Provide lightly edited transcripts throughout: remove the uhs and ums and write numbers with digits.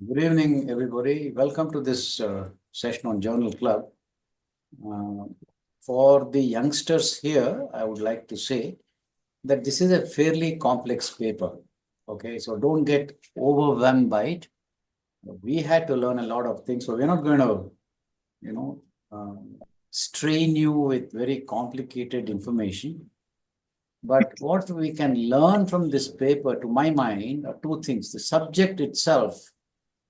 Good evening, everybody. Welcome to this session on Journal Club. For the youngsters here, I would like to say that this is a fairly complex paper. Okay, so don't get overwhelmed by it. We had to learn a lot of things, so we're not going to, you know, strain you with very complicated information. But what we can learn from this paper, to my mind, are two things. The subject itself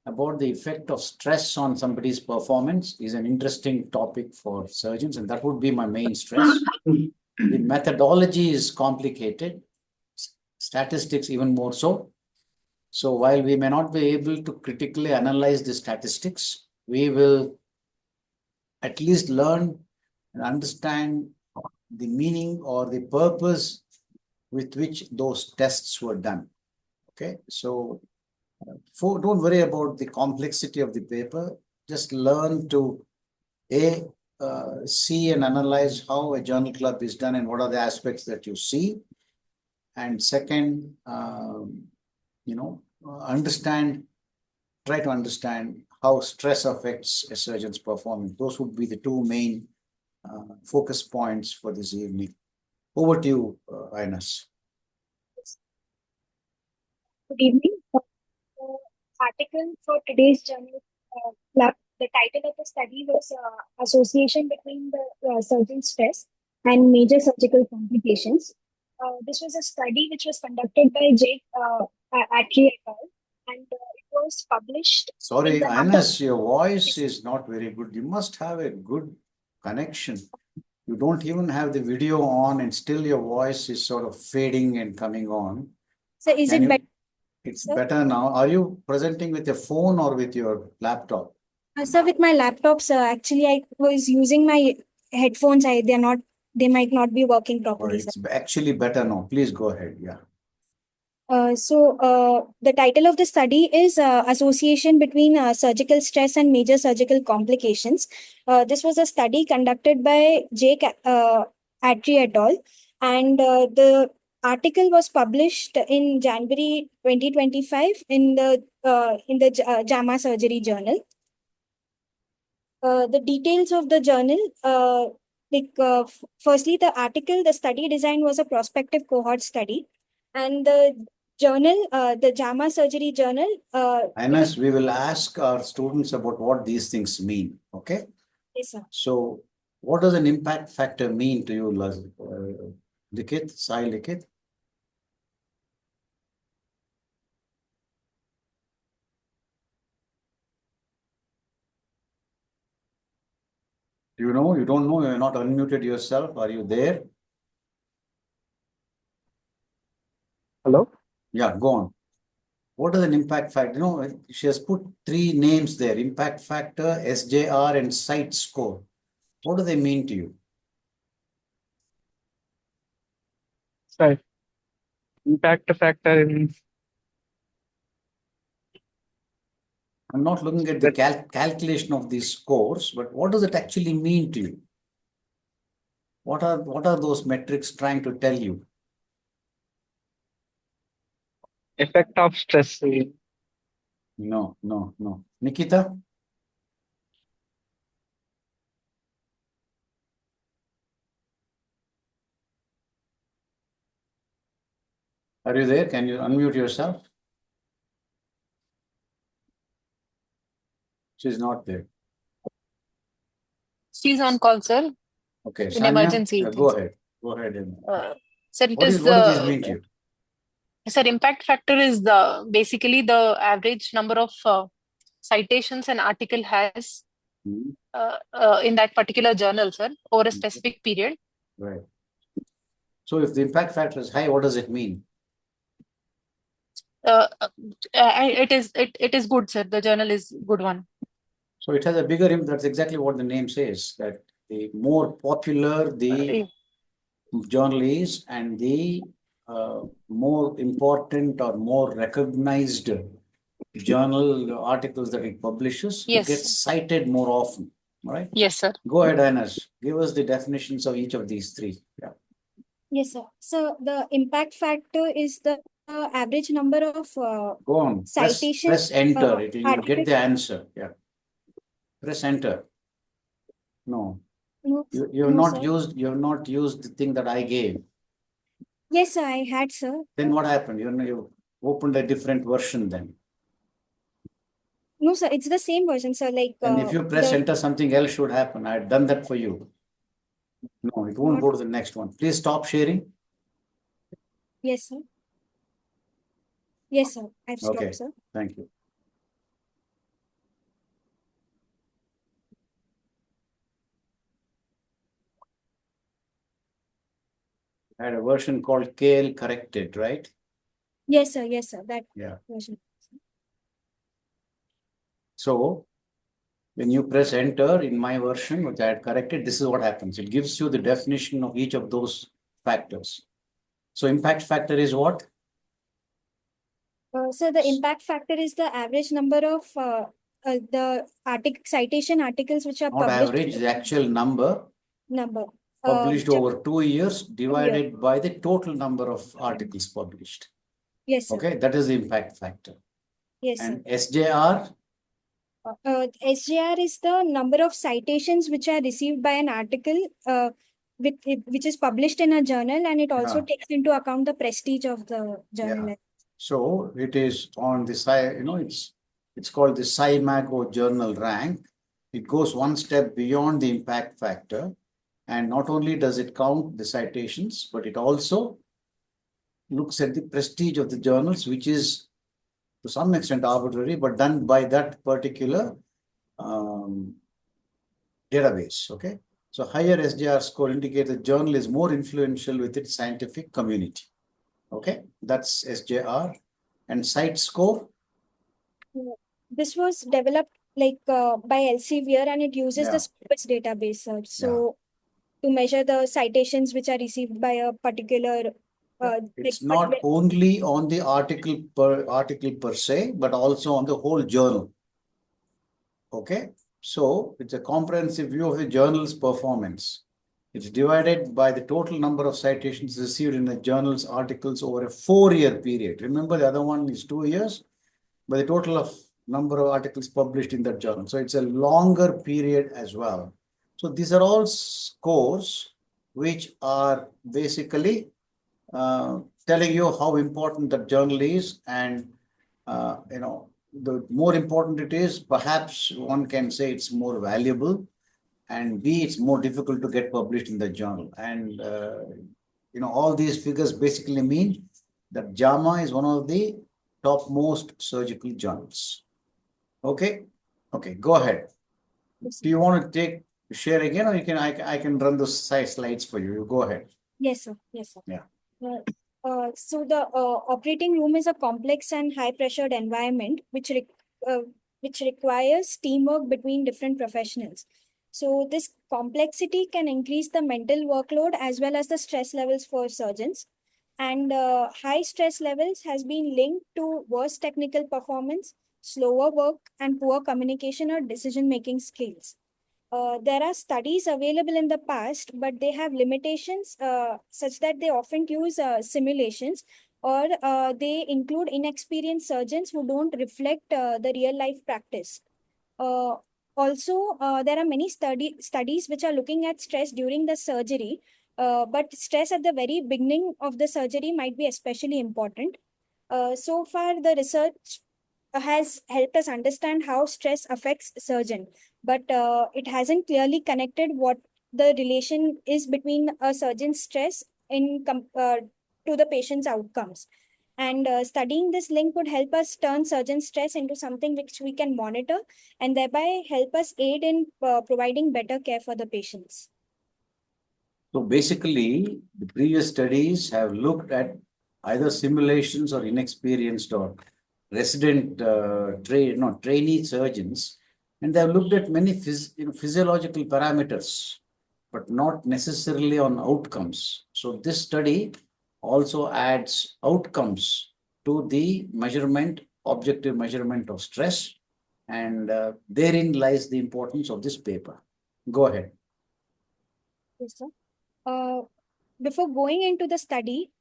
about the effect of stress on somebody's performance is an interesting topic for surgeons, and that would be my main stress. The methodology is complicated, statistics even more so. So while we may not be able to critically analyze the statistics, we will at least learn and understand the meaning or the purpose with which those tests were done. Okay, so don't worry about the complexity of the paper. Just learn to see and analyze how a journal club is done and what are the aspects that you see. And second, try to understand how stress affects a surgeon's performance. Those would be the two main focus points for this evening. Over to you, Einass. Good evening. The article for today's journal club, the title of the study was Association between the Surgeon Stress and Major Surgical Complications. This was a study which was conducted by Jake Atri et al. And it was published. Sorry, Einass, your voice is not very good. You must have a good connection. You don't even have the video on, and still your voice is sort of fading and coming on. So, is it better? It's better now. Are you presenting with your phone or with your laptop? Sir, with my laptop, sir. Actually, I was using my headphones. They might not be working properly. It's actually better now. Please go ahead. Yeah. The title of the study is Association between Surgical Stress and Major Surgical Complications. This was a study conducted by Jake Atri et al. And the article was published in January 2025 in the JAMA Surgery Journal. The details of the journal, firstly, the study design was a prospective cohort study, and the journal, the JAMA Surgery Journal. Einass, we will ask our students about what these things mean. Okay. Yes, sir. So, what does an impact factor mean to you, Likith, Sai Likith? Do you know? You don't know? You're not unmuted yourself. Are you there? Hello? Yeah, go on. What is an impact factor? She has put three names there: impact factor, SJR, and site score. What do they mean to you? Right. Impact factor in. I'm not looking at the calculation of these scores, but what does it actually mean to you? What are those metrics trying to tell you? Effect of stress. No. Nikita? Are you there? Can you unmute yourself? She's not there. She's on call, sir. Okay, in Sanya, emergency. Go ahead. Sir, what does this mean to you? Sir, impact factor is basically the average number of citations an article has in that particular journal, sir, over a specific period. Right. So if the impact factor is high, what does it mean? It is good, sir. The journal is good one. So it has a bigger impact. That's exactly what the name says, that the more popular the journal is and the more important or more recognized journal articles that it publishes, Yes, it gets cited more often. Right? Yes, sir. Go ahead, Einass. Give us the definitions of each of these three. Yeah. Yes, sir. So the impact factor is the average number of Go on. citation Press enter. You'll get article. the answer. Yeah. Press enter. No. No, You have no, not sir. used the thing that I gave. Yes, sir, I had, sir. Then what happened? You opened a different version then. No, sir, it's the same version, sir. Like And if you press the enter, something else should happen. I had done that for you. No, it won't Not- go to the next one. Please stop sharing. yes, sir. Yes, sir. I've stopped, Okay. sir. Thank you. I had a version called KL corrected, right? Yes, sir. Yes, sir. That Yeah. version. So when you press enter in my version, which I had corrected, this is what happens. It gives you the definition of each of those factors. So impact factor is what? So the impact factor is the average number of the citation articles which are Not published. average, the actual number Number published which are- over 2 years divided by the total number of articles published. Yes, sir. Okay, that is the impact factor. Yes, sir. And SJR, SJR is the number of citations which are received by an article which is published in a journal, and it also Yeah. takes into account the prestige of the journal. Yeah. So it is on the side, it's called the SciMago journal rank. It goes one step beyond the impact factor. And not only does it count the citations, but it also looks at the prestige of the journals, which is to some extent arbitrary, but done by that particular database. Okay. So higher SJR score indicates the journal is more influential with its scientific community. Okay, that's SJR. And site score? This was developed by Elsevier, and it uses Yeah. the Scopus database, sir. So to measure the citations which are received by a particular It's not only on the article per se, but also on the whole journal. Okay, so it's a comprehensive view of the journal's performance. It's divided by the total number of citations received in the journal's articles over a 4-year period. Remember, the other one is 2 years, by the total of number of articles published in that journal. So it's a longer period as well. So these are all scores which are basically telling you how important that journal is, and the more important it is, perhaps one can say it's more valuable, and B, it's more difficult to get published in the journal. And all these figures basically mean that JAMA is one of the topmost surgical journals. Okay, go ahead. Do you want to share again, or I can run those slides for you? You go ahead. Yes, sir. Yes, sir. Yeah. So the operating room is a complex and high-pressured environment which requires teamwork between different professionals. So this complexity can increase the mental workload as well as the stress levels for surgeons. And high stress levels has been linked to worse technical performance, slower work, and poor communication or decision-making skills. There are studies available in the past, but they have limitations such that they often use simulations, or they include inexperienced surgeons who don't reflect the real life practice. Also, there are many studies which are looking at stress during the surgery, but stress at the very beginning of the surgery might be especially important. So far, the research has helped us understand how stress affects surgeon, but it hasn't clearly connected what the relation is between a surgeon's stress to the patient's outcomes. And studying this link would help us turn surgeon stress into something which we can monitor, and thereby help us aid in providing better care for the patients. So basically, the previous studies have looked at either simulations or inexperienced or resident trainee surgeons, and they have looked at many physiological parameters, but not necessarily on outcomes. So this study also adds outcomes to the objective measurement of stress, and therein lies the importance of this paper. Go ahead. Yes, sir. Before going into the study,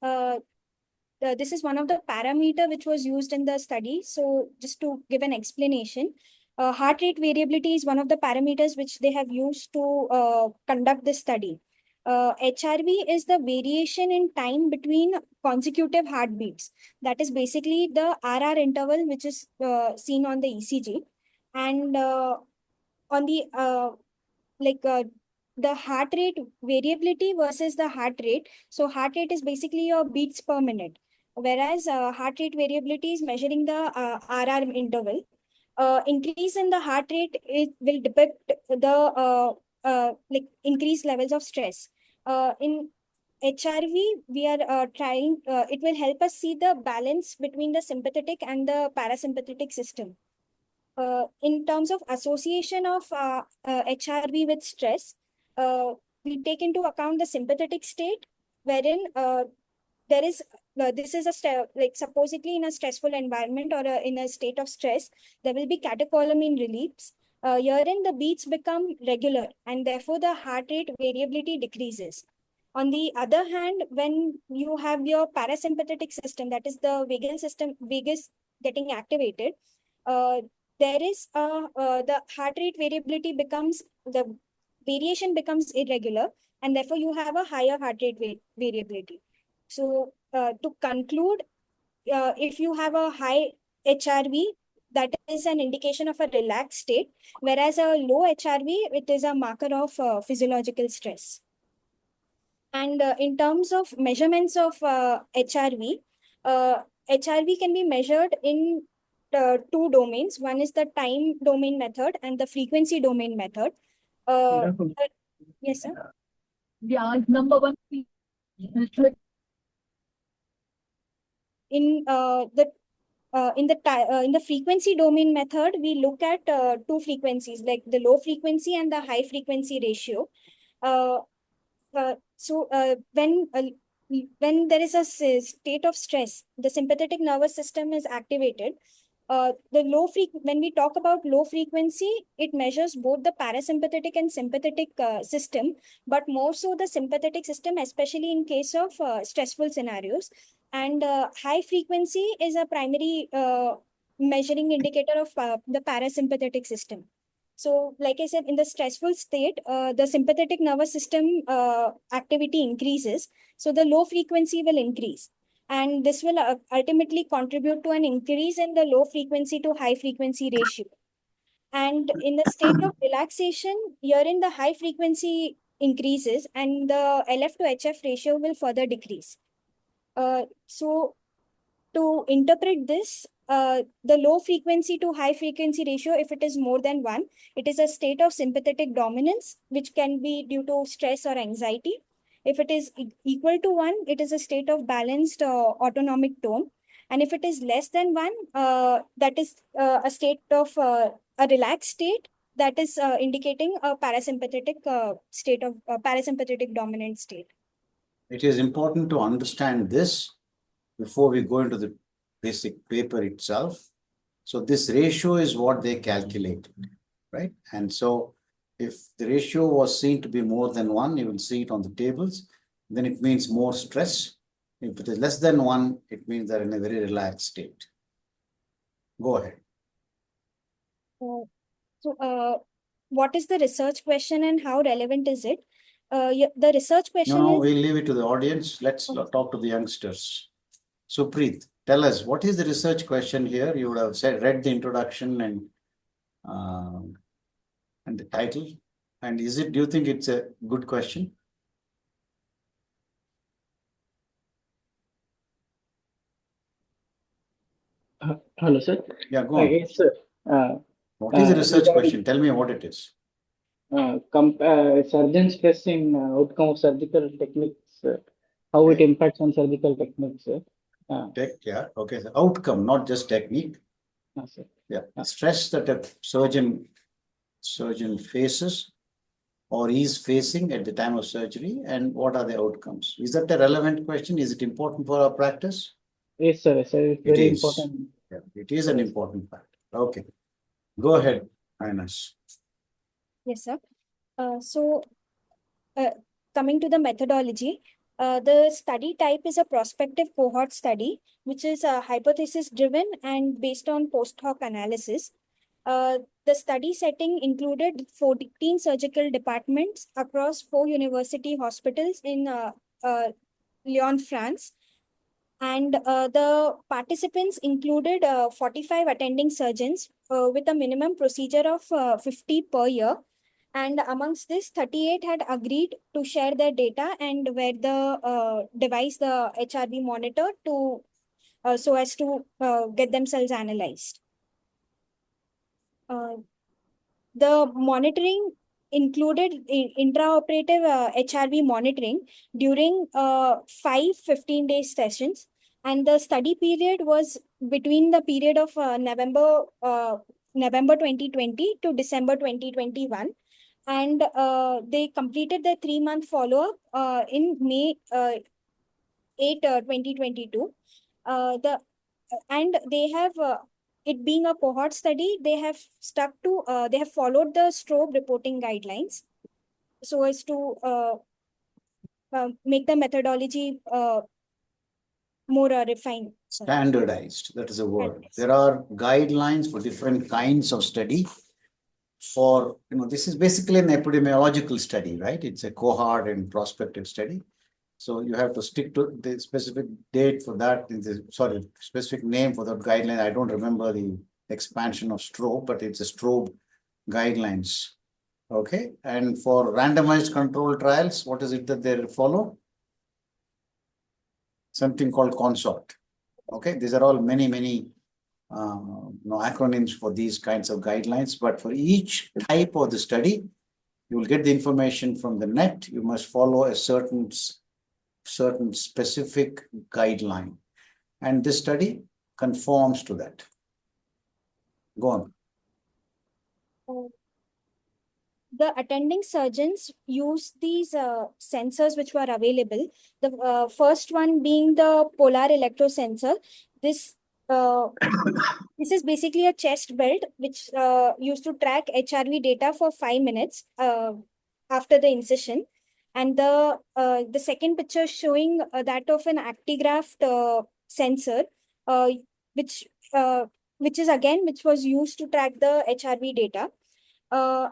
this is one of the parameter which was used in the study. So just to give an explanation, heart rate variability is one of the parameters which they have used to conduct this study. HRV is the variation in time between consecutive heartbeats. That is basically the RR interval, which is seen on the ECG. And on the the heart rate variability versus the heart rate. So heart rate is basically your beats per minute, whereas heart rate variability is measuring the RR interval. Increase in the heart rate, it will depict the increased levels of stress. In HRV, we are trying, it will help us see the balance between the sympathetic and the parasympathetic system. In terms of association of HRV with stress, we take into account the sympathetic state, wherein there is this is like supposedly in a stressful environment or in a state of stress, there will be catecholamine release. Herein the beats become regular and therefore the heart rate variability decreases. On the other hand, when you have your parasympathetic system, that is the vagus getting activated, uh, there is the heart rate variability becomes, the variation becomes irregular, and therefore you have a higher heart rate variability. So to conclude, if you have a high HRV, that is an indication of a relaxed state, whereas a low HRV, it is a marker of physiological stress. And in terms of measurements of HRV, HRV can be measured in two domains. One is the time domain method and the frequency domain method. Yes, sir. Number one. In the frequency domain method, we look at two frequencies, like the low frequency and the high frequency ratio. When there is a state of stress, the sympathetic nervous system is activated. When we talk about low frequency, it measures both the parasympathetic and sympathetic system, but more so the sympathetic system, especially in case of stressful scenarios. And high frequency is a primary measuring indicator of the parasympathetic system. So, like I said, in the stressful state, the sympathetic nervous system activity increases. So the low frequency will increase. And this will ultimately contribute to an increase in the low frequency to high frequency ratio. And in the state of relaxation, herein the high frequency increases and the LF to HF ratio will further decrease. So to interpret this, the low frequency to high frequency ratio, if it is more than 1, it is a state of sympathetic dominance, which can be due to stress or anxiety. If it is equal to 1, it is a state of balanced autonomic tone. And if it is less than 1, that is a state of a relaxed state, that is indicating a parasympathetic state of parasympathetic dominant state. It is important to understand this before we go into the basic paper itself. So this ratio is what they calculated, right? And so if the ratio was seen to be more than 1, you will see it on the tables, then it means more stress. If it is less than 1, it means they're in a very relaxed state. Go ahead. What is the research question and how relevant is it? The research question No, is... we'll leave it to the audience. Let's talk to the youngsters. Supreet, tell us, what is the research question here? You would have read the introduction and the title. And do you think it's a good question? Hello, sir. Yeah, go on. Yes, sir. What is the research question? Tell me what it is. Surgeon stress in outcome of surgical techniques, how it impacts on surgical techniques, sir. Yeah, okay. So outcome, not just technique. Sir. Yeah, stress that a surgeon faces or is facing at the time of surgery, and what are the outcomes? Is that a relevant question? Is it important for our practice? Yes, sir. It's very important. Yeah, it is an important factor. Okay. Go ahead, Einass. Yes, sir. Coming to the methodology, The study type is a prospective cohort study, which is hypothesis driven and based on post hoc analysis. The study setting included 14 surgical departments across 4 university hospitals in Lyon, France. And the participants included 45 attending surgeons with a minimum procedure of 50 per year. And amongst this, 38 had agreed to share their data and wear the device, the HRV monitor, to so as to get themselves analyzed. The monitoring included intraoperative HRV monitoring during 5 15-day sessions. And the study period was between the period of November 2020 to December 2021. And they completed the 3-month follow-up in May 8, 2022. And they have it being a cohort study, they have they have followed the strobe reporting guidelines so as to make the methodology more refined. Standardized, that is a word. Standardized. There are guidelines for different kinds of study. For, this is basically an epidemiological study, right? It's a cohort and prospective study. So you have to stick to the specific date for that, specific name for that guideline. I don't remember the expansion of strobe, but it's a strobe guidelines. Okay. And for randomized control trials, what is it that they follow? Something called consort. Okay. These are all many acronyms for these kinds of guidelines. But for each type of the study, you will get the information from the net. You must follow a certain specific guideline, and this study conforms to that. Go on. The attending surgeons use these sensors which were available. The first one being the polar electrosensor. This is basically a chest belt which used to track HRV data for 5 minutes after the incision. And the second picture showing that of an actigraphed sensor, which was used to track the HRV data. The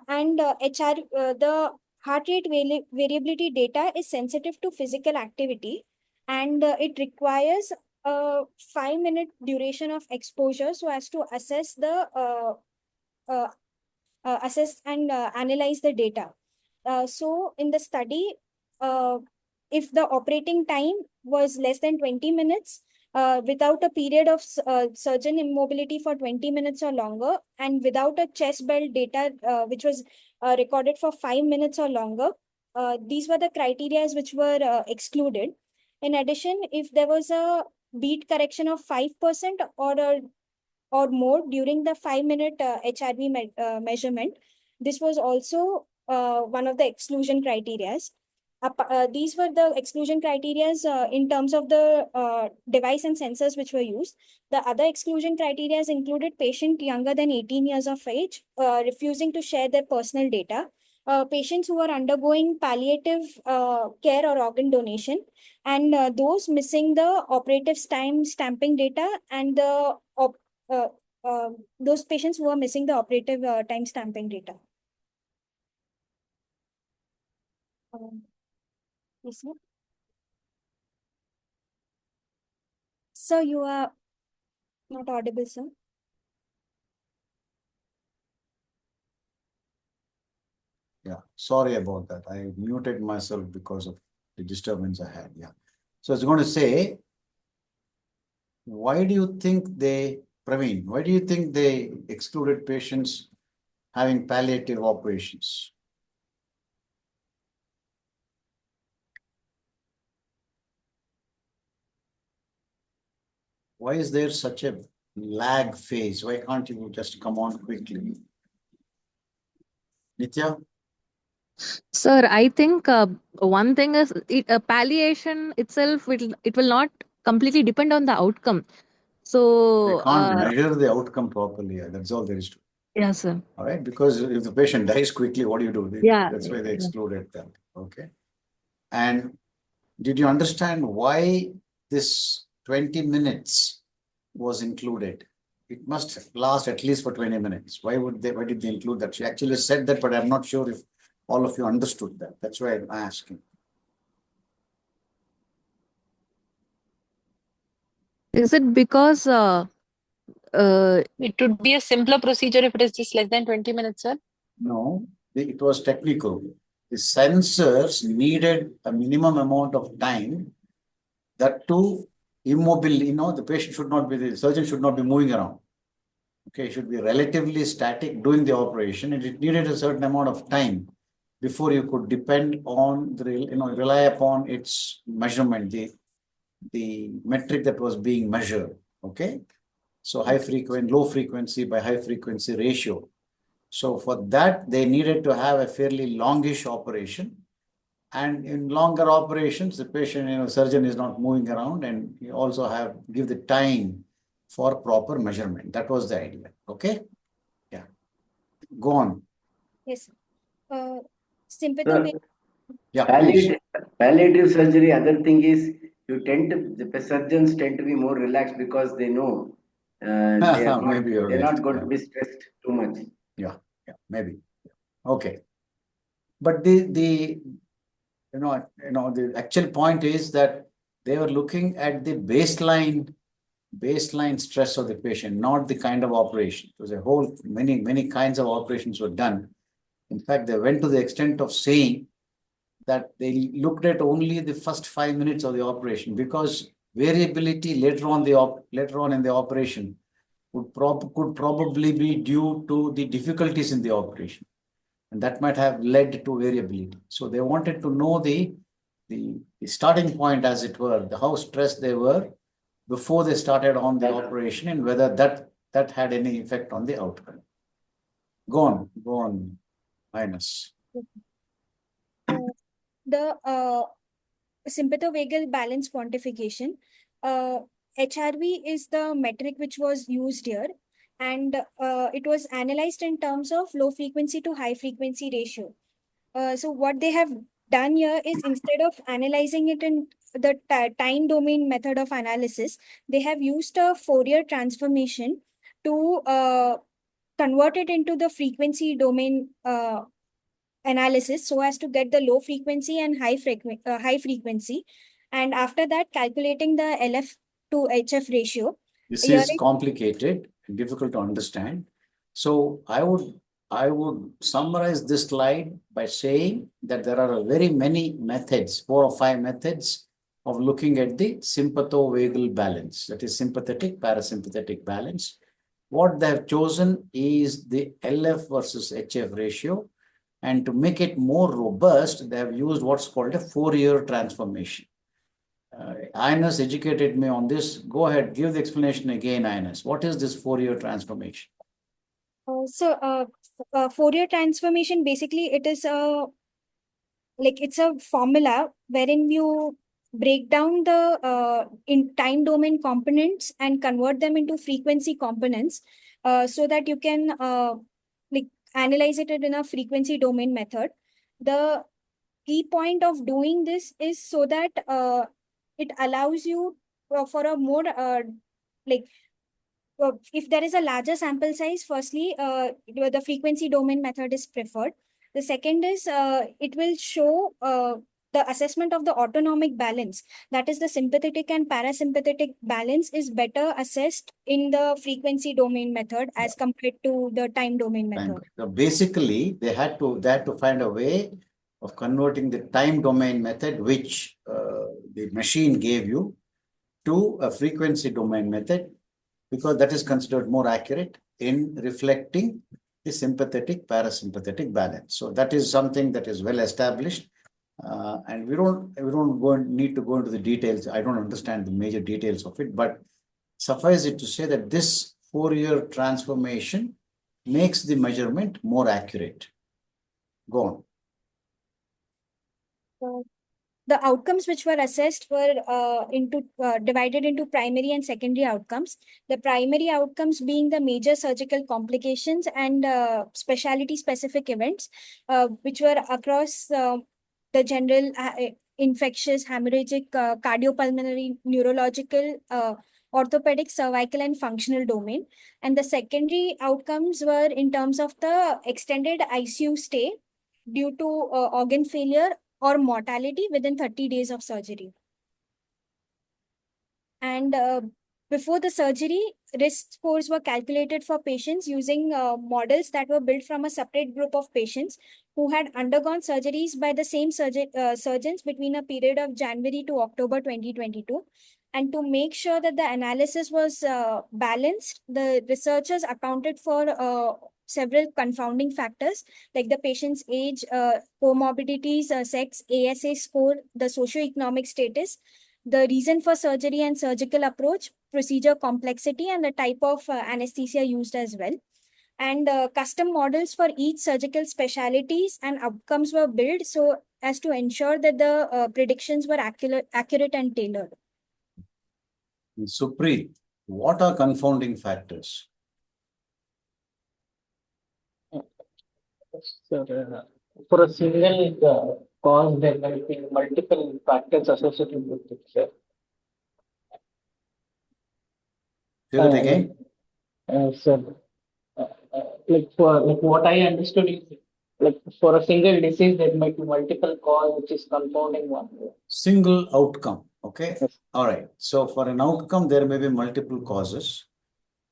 heart rate variability data is sensitive to physical activity, and it requires a 5-minute duration of exposure so as to assess and analyze the data. So in the study, if the operating time was less than 20 minutes, without a period of surgeon immobility for 20 minutes or longer, and without a chest belt data which was recorded for 5 minutes or longer, these were the criteria which were excluded. In addition, if there was a beat correction of 5% or more during the 5-minute HRV measurement, this was also one of the exclusion criteria. These were the exclusion criteria in terms of the device and sensors which were used. The other exclusion criteria included patient younger than 18 years of age, refusing to share their personal data, patients who are undergoing palliative care or organ donation, and those missing the operative time stamping data, and those patients who are missing the operative time stamping data. Yes, sir. Sir, you are not audible, sir. Yeah, sorry about that. I muted myself because of the disturbance I had. Yeah. So I was going to say, why do you think Praveen, why do you think they excluded patients having palliative operations? Why is there such a lag phase? Why can't you just come on quickly? Nitya? Sir, I think one thing is palliation itself, it will not completely depend on the outcome. They So, can't measure the outcome properly. That's all there is to it. yeah, sir. All right. Because if the patient dies quickly, what do you do? Yeah. That's why they excluded that. Okay. And Did you understand why this 20 minutes was included? It must last at least for 20 minutes. Why did they include that? She actually said that, but I'm not sure if all of you understood that. That's why I'm asking. Is it because It would be a simpler procedure if it is just less than 20 minutes, sir. No, it was technical. The sensors needed a minimum amount of time, that too immobile, the patient should not be, the surgeon should not be moving around. Okay, it should be relatively static doing the operation, and it needed a certain amount of time before you could depend on rely upon its measurement, the metric that was being measured. Okay, so low frequency by high frequency ratio. So for that, they needed to have a fairly longish operation. And in longer operations, the patient, surgeon is not moving around, and you also give the time for proper measurement. That was the idea. Okay? Yeah. Go on. Yes. Sympatho. Sir, Yeah, please. palliative surgery, other thing is the surgeons tend to be more relaxed because they know Maybe you're they're right. not going to be stressed too much. Yeah, maybe. Okay. But the actual point is that they were looking at the baseline stress of the patient, not the kind of operation. It was many kinds of operations were done. In fact, they went to the extent of saying that they looked at only the first 5 minutes of the operation, because variability later on in the operation could probably be due to the difficulties in the operation, and that might have led to variability. So they wanted to know the starting point, as it were, how stressed they were before they started on the operation, and whether that had any effect on the outcome. Go on, Einass. The sympathovagal balance quantification. HRV is the metric which was used here, and it was analyzed in terms of low frequency to high frequency ratio. So what they have done here is, instead of analyzing it in the time domain method of analysis, they have used a Fourier transformation to convert it into the frequency domain analysis, so as to get the low frequency and high frequency, and after that calculating the LF to HF ratio. This is complicated and difficult to understand. So I would summarize this slide by saying that there are very many methods, 4 or 5 methods of looking at the sympathovagal balance, that is sympathetic parasympathetic balance. What they have chosen is the LF versus HF ratio, and to make it more robust, they have used what's called a Fourier transformation. Einass educated me on this. Go ahead, give the explanation again, Einass. What is this Fourier transformation? Fourier transformation, basically it is it's a formula wherein you break down the in time domain components and convert them into frequency components, so that you can analyze it in a frequency domain method. The key point of doing this is so that it allows you for a more if there is a larger sample size, firstly, the frequency domain method is preferred. The second is it will show the assessment of the autonomic balance. That is, the sympathetic and parasympathetic balance is better assessed in the frequency domain method as compared to the time domain method. So basically, they had to find a way of converting the time domain method, which the machine gave you, to a frequency domain method, because that is considered more accurate in reflecting the sympathetic parasympathetic balance. So that is something that is well established, and we don't need to go into the details. I don't understand the major details of it, but suffice it to say that this Fourier transformation makes the measurement more accurate. Go on. The outcomes which were assessed were divided into primary and secondary outcomes. The primary outcomes being the major surgical complications and specialty specific events, which were across the general infectious, hemorrhagic, cardiopulmonary, neurological, orthopedic, cervical, and functional domain. And the secondary outcomes were in terms of the extended ICU stay due to organ failure or mortality within 30 days of surgery. And before the surgery, risk scores were calculated for patients using models that were built from a separate group of patients who had undergone surgeries by the same surgeons between a period of January to October 2022. And to make sure that the analysis was balanced, the researchers accounted for several confounding factors like the patient's age, comorbidities, sex, ASA score, the socioeconomic status, the reason for surgery and surgical approach, procedure complexity, and the type of anesthesia used as well. And custom models for each surgical specialties and outcomes were built so as to ensure that the predictions were accurate and tailored. Supreet, what are confounding factors? Sir, for a single cause, there might be multiple factors associated with it, sir. Say that again. Sir, like what I understood is like for a single disease, there might be multiple cause, which is confounding one. Single outcome. Okay. Yes. All right. So for an outcome, there may be multiple causes.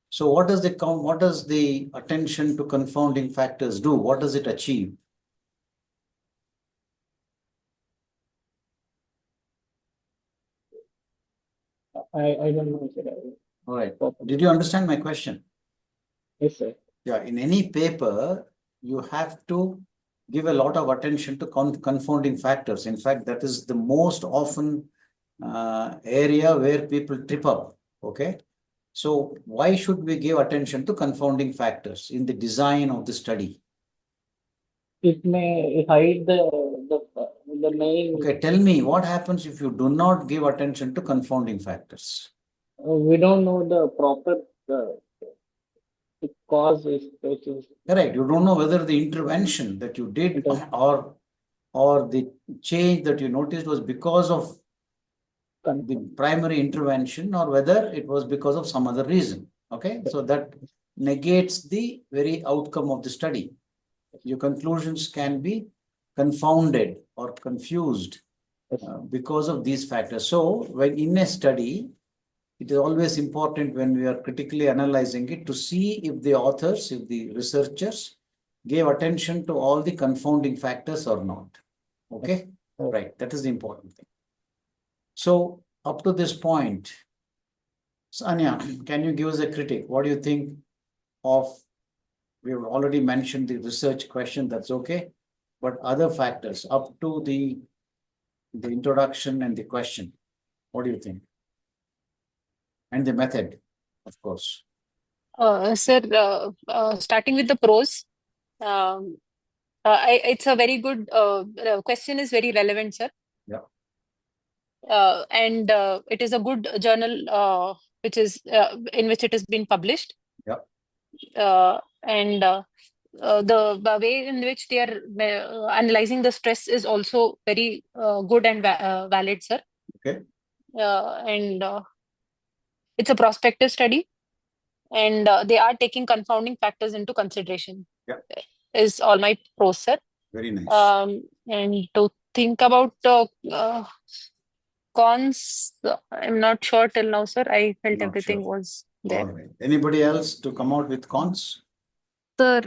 So what does the attention to confounding factors do? What does it achieve? I don't know, sir. All right. Did you understand my question? Yes, sir. Yeah. In any paper, you have to give a lot of attention to confounding factors. In fact, that is the most often area where people trip up. Okay. So why should we give attention to confounding factors in the design of the study? It may hide the main. Okay, tell me what happens if you do not give attention to confounding factors? We don't know the proper cause is which is Correct. You don't know whether the intervention that you did or the change that you noticed was because of the primary intervention or whether it was because of some other reason. Okay, so that negates the very outcome of the study. Your conclusions can be confounded or confused because of these factors. So when in a study, it is always important when we are critically analyzing it to see if the authors, if the researchers gave attention to all the confounding factors or not. Okay, right. That is the important thing. So up to this point, Sanya, can you give us a critique? What do you think of, we have already mentioned the research question, that's okay, but other factors up to the introduction and the question, what do you think? And the method, of course. Sir, starting with the pros, it's a very good question, is very relevant, sir. Yeah. And it is a good journal which is in which it has been published. Yeah. And the way in which they are analyzing the stress is also very good and valid, sir. Okay. And it's a prospective study, and they are taking confounding factors into consideration. Yeah. Is all my pros, sir. Very nice. And to think about cons, I'm not sure till now, sir. I felt Not everything sure. was there. All right. Anybody else to come out with cons? Sir,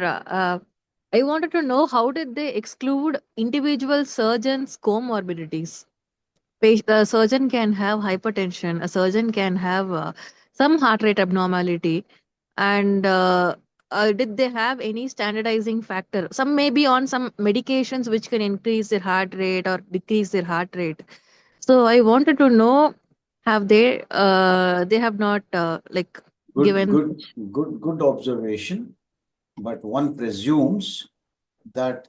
I wanted to know how did they exclude individual surgeons' comorbidities? A surgeon can have hypertension, a surgeon can have some heart rate abnormality, and did they have any standardizing factor? Some may be on some medications which can increase their heart rate or decrease their heart rate. So I wanted to know, have they have not like given. Good observation. But one presumes that,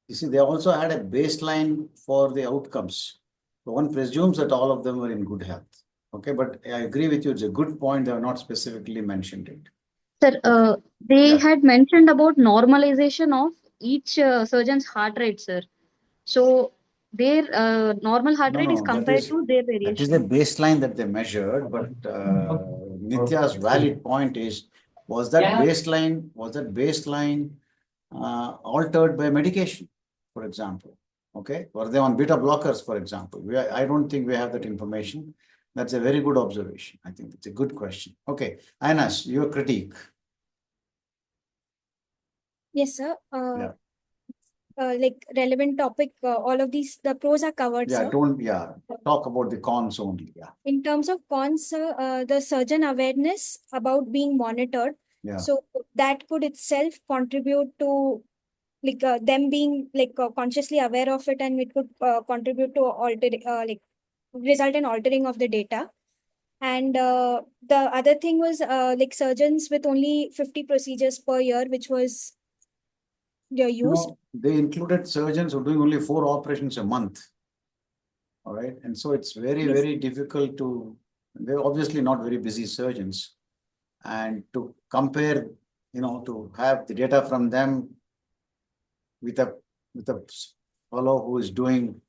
you see, they also had a baseline for the outcomes. So one presumes that all of them were in good health. Okay, but I agree with you. It's a good point. They have not specifically mentioned it. Sir, they Yeah. had mentioned about normalization of each surgeon's heart rate, sir. So their normal heart No, rate is no, that compared is to their that is variation. the baseline that they measured. But Nitya's valid point is, was that Yeah. baseline altered by medication, for example? Okay, were they on beta blockers, for example? I don't think we have that information. That's a very good observation. I think it's a good question. Okay, Einass, your critique. Yes, sir. Yeah. Like relevant topic, all of these, the pros are covered, Yeah, sir. talk about the cons only. Yeah. In terms of cons, the surgeon awareness about being monitored. Yeah. So that could itself contribute to like them being like consciously aware of it, and it could contribute to like result in altering of the data. And the other thing was like surgeons with only 50 procedures per year, which was used. No, they included surgeons who are doing only 4 operations a month. All right. And so it's very, Yes. very difficult they're obviously not very busy surgeons. And to compare, to have the data from them with a fellow who is doing,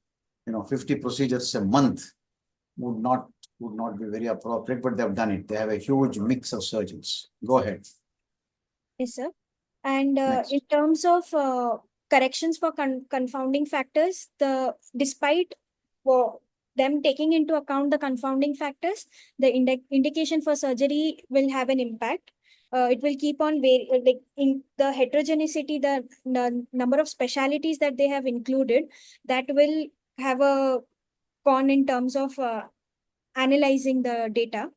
50 procedures a month would not be very appropriate, but they've done it. They have a huge mix of surgeons. Go ahead. Yes, sir. And Next. in terms of corrections for confounding factors, despite them taking into account the confounding factors, the indication for surgery will have an impact. It will keep on like in the heterogeneity, the number of specialities that they have included, that will have a con in terms of analyzing the data.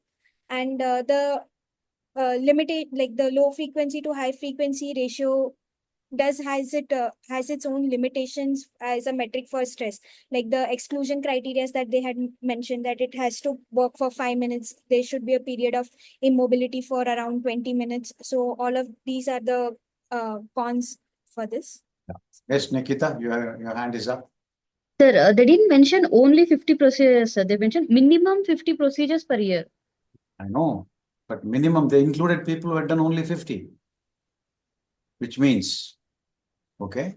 And the limited, like the low frequency to high frequency ratio has its own limitations as a metric for stress. Like the exclusion criteria that they had mentioned, that it has to work for 5 minutes, there should be a period of immobility for around 20 minutes. So all of these are the cons for this. Yes, Nikita, your hand is up. Sir, they didn't mention only 50 procedures, sir. They mentioned minimum 50 procedures per year. I know, but minimum, they included people who had done only 50, which means, okay,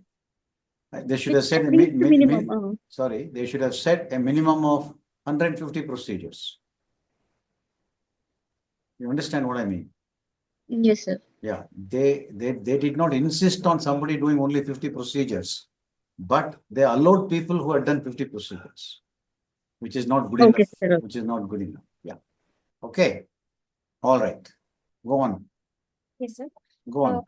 they should have said minimum. Sorry, they should have set a minimum of 150 procedures. You understand what I mean? Yes, sir. Yeah, they did not insist on somebody doing only 50 procedures, but they allowed people who had done 50 procedures, which is not good enough. Sir. Which is not good enough. Yeah. Okay. All right. Go on. Yes, sir. Go on.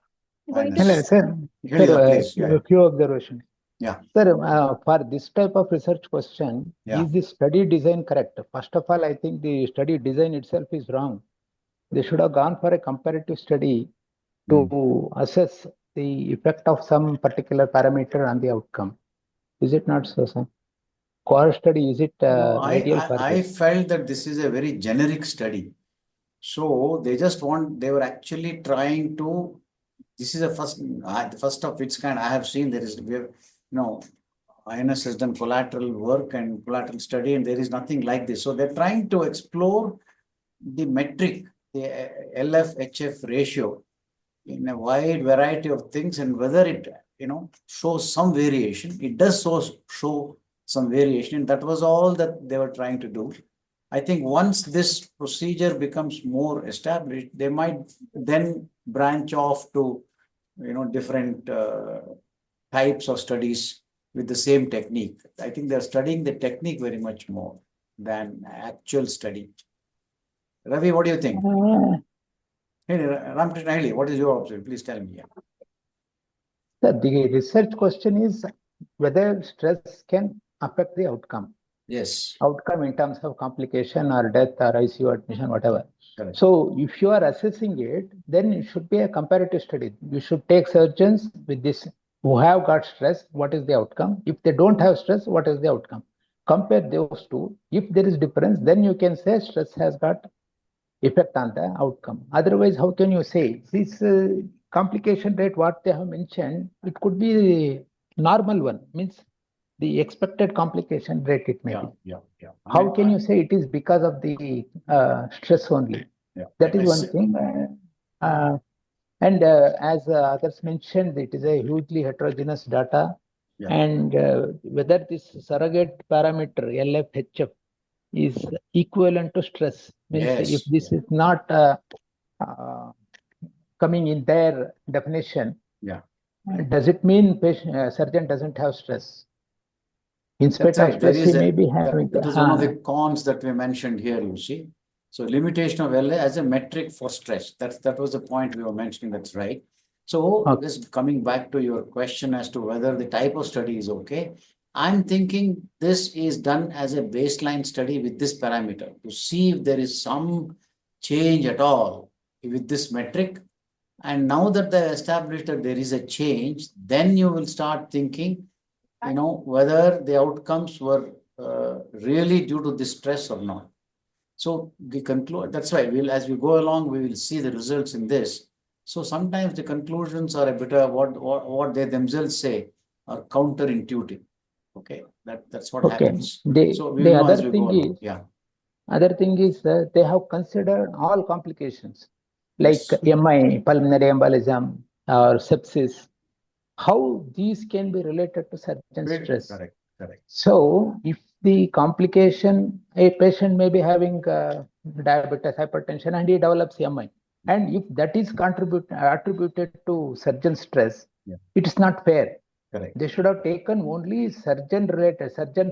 Going to Hello, Sir, please. a few observations. Yeah. Sir, for this type of research question, Yeah. is the study design correct? First of all, I think the study design itself is wrong. They should have gone for a comparative study to assess the effect of some particular parameter on the outcome. Is it not so, sir? Core study, is it No, ideal for I this? felt that this is a very generic study. So they were actually trying to, this is the first of its kind I have seen. INS has done collateral work and collateral study, and there is nothing like this. So they're trying to explore the metric, the LF-HF ratio, in a wide variety of things, and whether it, shows some variation. It does show some variation, and that was all that they were trying to do. I think once this procedure becomes more established, they might then branch off to, different types of studies with the same technique. I think they're studying the technique very much more than actual study. Ravi, what do you think? Hey, Ramakrishna Haile, what is your observation? Please tell me. The research question is whether stress can affect the outcome. Yes. Outcome in terms of complication or death or ICU admission, whatever. Correct. So if you are assessing it, then it should be a comparative study. You should take surgeons with this who have got stress, what is the outcome? If they don't have stress, what is the outcome? Compare those two. If there is difference, then you can say stress has got effect on the outcome. Otherwise, how can you say this complication rate, what they have mentioned, it could be the normal one, means the expected complication rate it may be. Yeah. How can you say it is because of the stress only? Yeah. That is one thing. And as others mentioned, it is a hugely heterogeneous data. Yeah. and whether this surrogate parameter LFHF is equivalent to stress. Means if Yes. this is not uh, coming in their definition, Yeah. does it mean surgeon doesn't have stress? In spite That's of right. There stress, he is may be that having. that is one of the cons that we mentioned here, you see. So limitation of LA as a metric for stress. That was the point we were mentioning. That's right. So Okay. just coming back to your question as to whether the type of study is okay. I'm thinking this is done as a baseline study with this parameter to see if there is some change at all with this metric. And now that they established that there is a change, then you will start thinking, whether the outcomes were really due to the stress or not. So we conclude, that's why as we go along, we will see the results in this. So sometimes the conclusions are a bit of what they themselves say are counterintuitive. Okay, that's what Okay. happens. So we The will know as other we go thing along. is, Yeah. other thing is they have considered all complications like Yes. MI, pulmonary embolism, or sepsis. How these can be related to surgeon stress? Correct. So, if the complication, a patient may be having diabetes, hypertension, and he develops MI, and if that is attributed to surgeon stress, Yeah. it is not fair. Correct. They should have taken only surgeon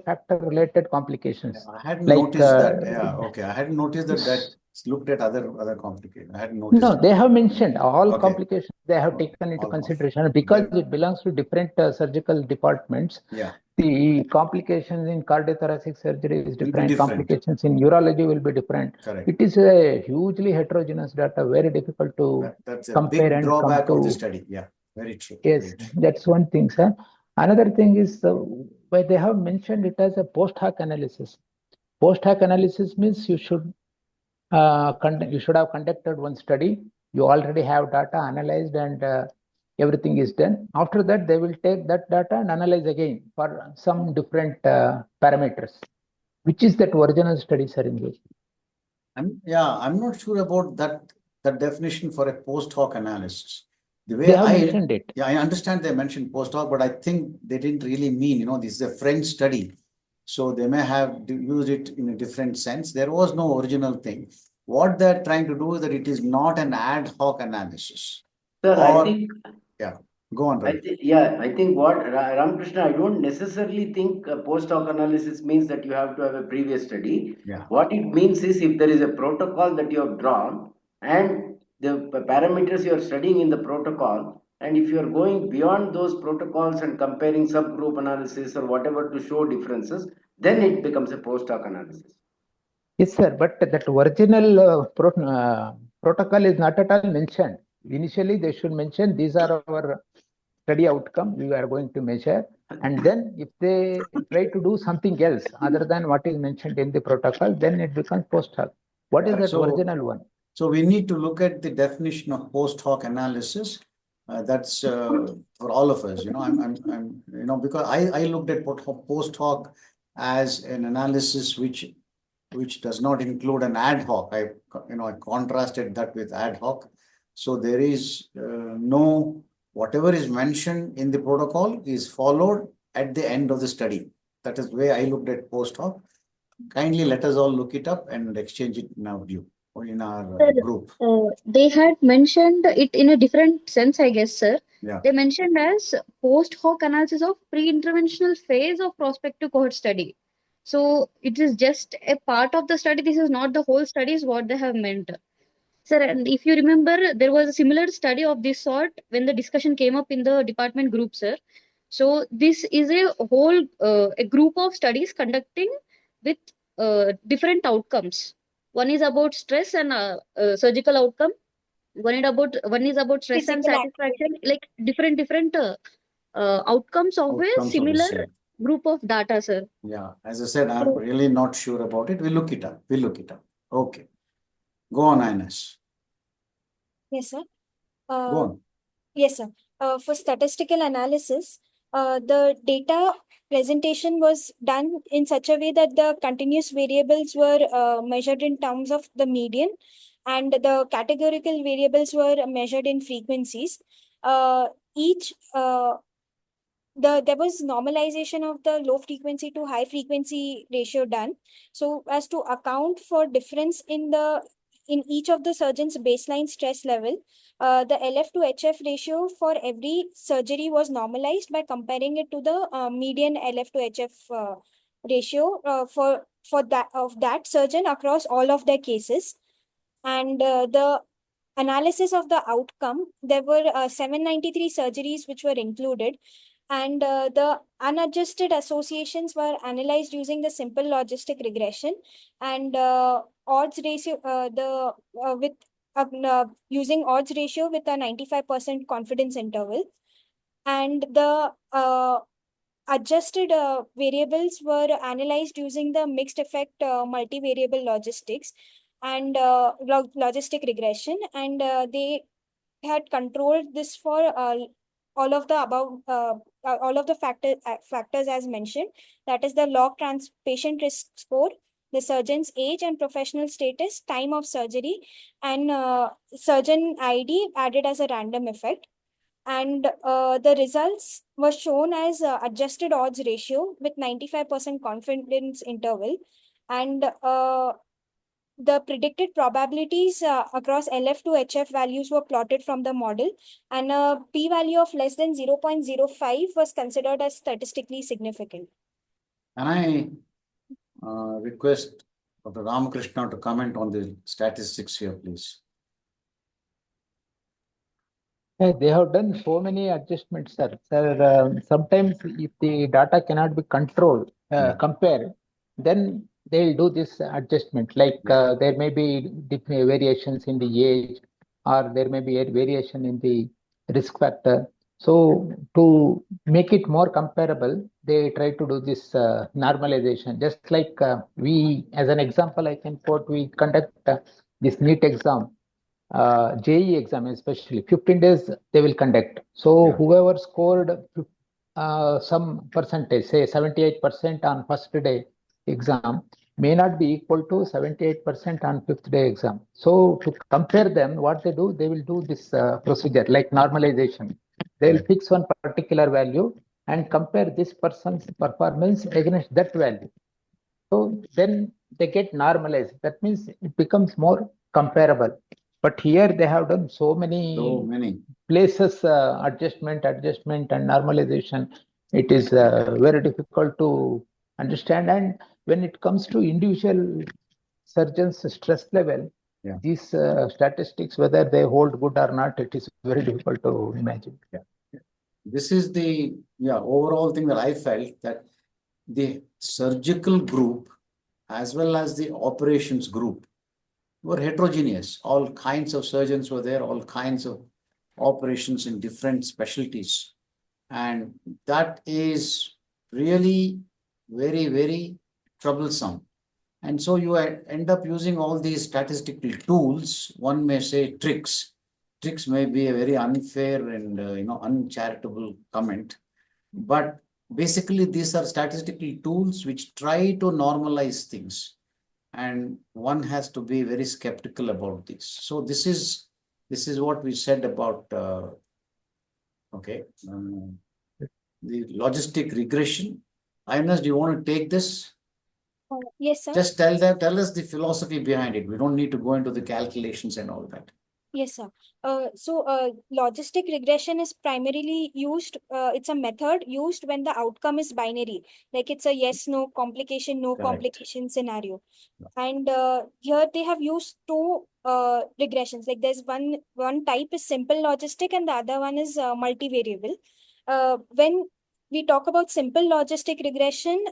factor related complications. I hadn't Like, noticed that. Yeah, okay. I hadn't noticed that looked at other complications. I hadn't noticed No, that. they have mentioned all Okay. complications they have Okay. taken into All consideration because Then, it belongs to different surgical departments. yeah, The complications in cardiothoracic surgery is will be different. different. Complications in urology will be different. Correct. It is a hugely heterogeneous data, very difficult to That's a compare big and come drawback of the to. study. Yeah, very true. Yes, Very true. that's one thing, sir. Another thing is where they have mentioned it as a post hoc analysis. Post hoc analysis means you should have conducted one study. You already have data analyzed and everything is done. After that, they will take that data and analyze again for some different parameters. Which is that original study, sir, in this? I'm not sure about that definition for a post hoc analysis. The way They have mentioned it. Yeah, I understand they mentioned post hoc, but I think they didn't really mean, this is a French study. So they may have used it in a different sense. There was no original thing. What they're trying to do is that it is not an ad hoc analysis. Sir, I Or, think yeah, go on, Ravi. I think what Ramakrishna, I don't necessarily think post hoc analysis means that you have to have a previous study. Yeah. What it means is if there is a protocol that you have drawn and the parameters you are studying in the protocol, and if you are going beyond those protocols and comparing subgroup analysis or whatever to show differences, then it becomes a post hoc analysis. Yes, sir. But that original protocol is not at all mentioned. Initially, they should mention these are our study outcome we are going to measure. And then if they try to do something else other than what is mentioned in the protocol, then it becomes post hoc. What is that original one? So we need to look at the definition of post hoc analysis. That's for all of us. I'm because I looked at post hoc as an analysis which does not include an ad hoc. I contrasted that with ad hoc. So there is no, whatever is mentioned in the protocol is followed at the end of the study. That is the way I looked at post hoc. Kindly let us all look it up and exchange it in our view or in our group. They had mentioned it in a different sense, I guess, sir. Yeah. They mentioned as post hoc analysis of pre-interventional phase of prospective cohort study. So it is just a part of the study. This is not the whole study, is what they have meant. Sir, and if you remember, there was a similar study of this sort when the discussion came up in the department group, sir. So this is a whole a group of studies conducting with different outcomes. One is about stress and surgical outcome. One is about stress and Physical satisfaction. activity. Like different outcomes of a Outcomes of the similar same. group of data, sir. Yeah, as I said, I'm So, really not sure about it. We'll look it up. Okay. Go on, Einass. Yes, sir. Go on. Yes, sir. For statistical analysis, the data presentation was done in such a way that the continuous variables were measured in terms of the median, and the categorical variables were measured in frequencies. Each there was normalization of the low frequency to high frequency ratio done, so as to account for difference in each of the surgeon's baseline stress level. The LF to HF ratio for every surgery was normalized by comparing it to the median LF to HF ratio for that surgeon across all of their cases. And the analysis of the outcome, there were 793 surgeries which were included, and the unadjusted associations were analyzed using the simple logistic regression, and odds ratio the with using odds ratio with a 95% confidence interval. And the adjusted variables were analyzed using the mixed effect multivariable logistics and logistic regression, and they had controlled this for all of the above all of the factors as mentioned, that is the log patient risk score, the surgeon's age and professional status, time of surgery, and surgeon ID added as a random effect. And the results were shown as adjusted odds ratio with 95% confidence interval, and the predicted probabilities across LF to HF values were plotted from the model, and a p-value of less than 0.05 was considered as statistically significant. Can I request Dr. Ramakrishna to comment on the statistics here, please? They have done so many adjustments, sir. Sometimes if the data cannot be controlled, compared, then they'll do this adjustment. Like there may be variations in the age, or there may be a variation in the risk factor. So to make it more comparable, they try to do this normalization. Just like we, as an example, I can quote, we conduct this NEET exam. JE exam especially 15 days they will conduct. So whoever scored some percentage, say 78% on first day exam, may not be equal to 78% on fifth day exam. So to compare them, what they do, they will do this procedure like normalization. They will fix one particular value and compare this person's performance against that value. So then they get normalized. That means it becomes more comparable. But here they have done so many places, adjustment and normalization. It is very difficult to understand. And when it comes to individual surgeons' stress level, these statistics, whether they hold good or not, it is very difficult to imagine. This is the overall thing that I felt, that the surgical group as well as the operations group were heterogeneous. All kinds of surgeons were there, all kinds of operations in different specialties. And that is really very, very troublesome. And so you end up using all these statistical tools, one may say tricks. Tricks may be a very unfair and uncharitable comment. But basically, these are statistical tools which try to normalize things. And one has to be very skeptical about this. So this is what we said about the logistic regression. Einass, do you want to take this? Yes, sir. Just tell us the philosophy behind it. We don't need to go into the calculations and all that. Yes, sir. So logistic regression is primarily used, it's a method used when the outcome is binary, like it's a yes, no, complication, no complication scenario. And here they have used two regressions. Like there's one type is simple logistic and the other one is multivariable. When we talk about simple logistic regression,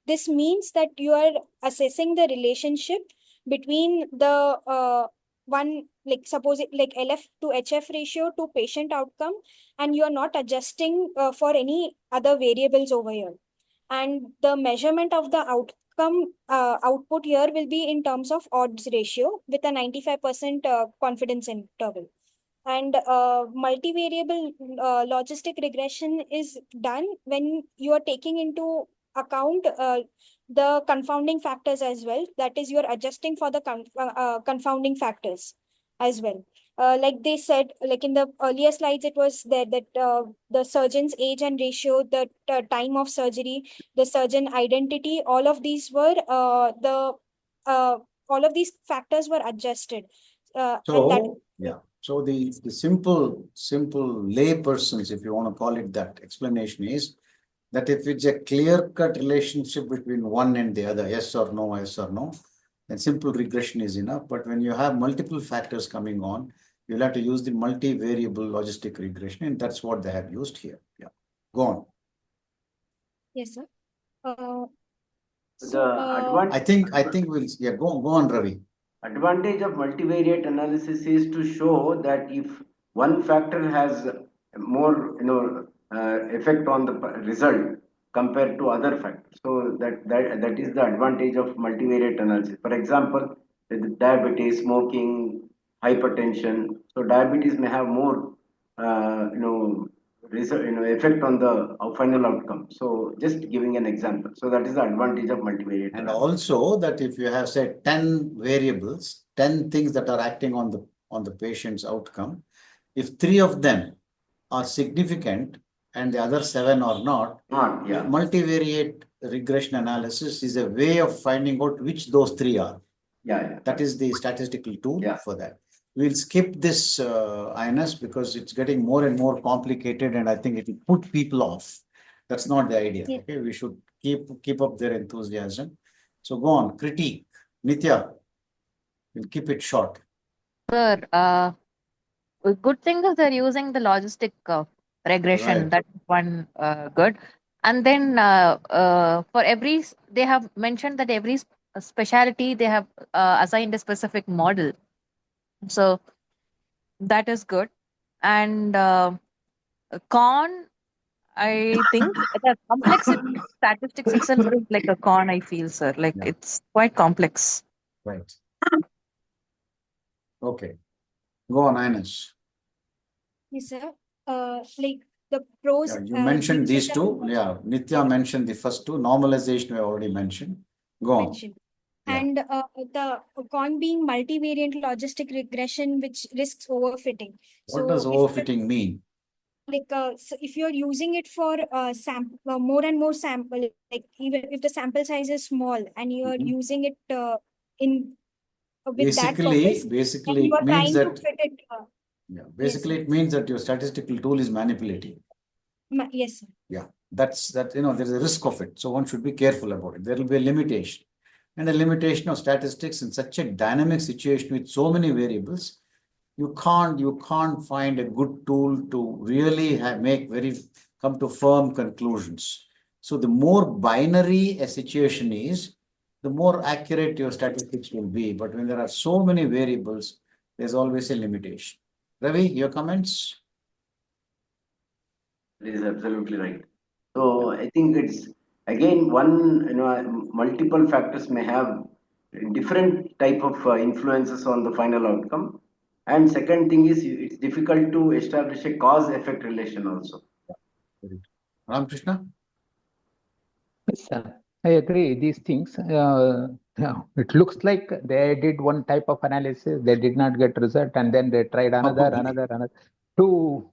this means that you are assessing the relationship between the one, like suppose it, like LF to HF ratio to patient outcome, and you are not adjusting for any other variables over here. And the measurement of the outcome output here will be in terms of odds ratio with a 95% confidence interval. And multivariable logistic regression is done when you are taking into account the confounding factors as well. That is, you're adjusting for the confounding factors as well. like they said, like in the earlier slides, it was there that the surgeon's age and ratio, the time of surgery, the surgeon identity, all of these were all of these factors were adjusted. And that So, yeah. So the simple lay persons, if you want to call it that, explanation is that if it's a clear-cut relationship between one and the other, yes or no, then simple regression is enough. But when you have multiple factors coming on, you'll have to use the multivariable logistic regression, and that's what they have used here. Yeah. Go on. yes, sir. The I think we'll, yeah, go on, Ravi. advantage of multivariate analysis is to show that if one factor has more, effect on the result compared to other factors. So that is the advantage of multivariate analysis. For example, with diabetes, smoking, hypertension. So diabetes may have more, effect on the final outcome. So just giving an example. So that is the advantage of multivariate And analysis. also that if you have, say, 10 variables, 10 things that are acting on the patient's outcome, if 3 of them are significant and the other 7 are not, Yeah. multivariate regression analysis is a way of finding out which those 3 are. Yeah. That is the statistical tool Yeah. for that. We'll skip this, Einass, because it's getting more and more complicated, and I think it will put people off. That's not the idea. Yeah. Okay, we should keep up their enthusiasm. So go on, critique. Nitya, we'll keep it short. Sir, a good thing is they're using the logistic regression. Right. That's one good. And then for they have mentioned that every specialty they have assigned a specific model. So that is good. And con, I think the complexity of statistics itself is like a con, I feel, sir. Like Yeah. it's quite complex. Right. Okay. Go on, Einass. yes, sir. Like the pros. Yeah, you mentioned we these said two. Yeah, Nitya mentioned the first two. Normalization we already mentioned. Go on. mentioned. Yeah. And the con being multivariant logistic regression, which risks overfitting. What does overfitting mean? So if you're using it for more and more sample, like even if the sample size is small and you're using it in with that purpose, Basically, and you it are means trying to that fit it. basically yes, it means that your statistical tool is manipulative. Yes, sir. Yeah, that's that. There's a risk of it, so one should be careful about it. There will be a limitation, and a limitation of statistics in such a dynamic situation with so many variables. You can't find a good tool to really come to firm conclusions. So the more binary a situation is, the more accurate your statistics will be. But when there are so many variables, there's always a limitation. Ravi, your comments? It is absolutely right. So I think it's again one, multiple factors may have different type of influences on the final outcome. And second thing is it's difficult to establish a cause effect relation also. Ramakrishna? Yes, I agree. These things, it looks like they did one type of analysis, they did not get result, and then they tried another to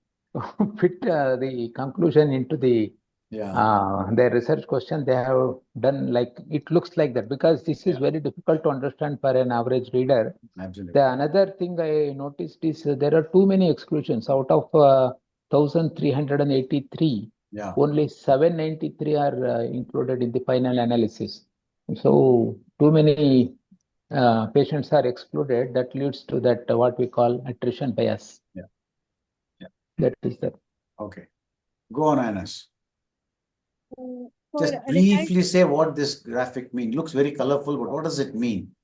fit the conclusion into their research question. They have done like it looks like that because this is very difficult to understand for an average reader. Absolutely. The another thing I noticed is there are too many exclusions out of 1,383. Yeah. Only 793 are included in the final analysis. So too many patients are excluded. That leads to that what we call attrition bias. Yeah. That is that. Okay. Go on, Einass. For Just briefly say what this graphic means. Looks very colorful, but what does it mean?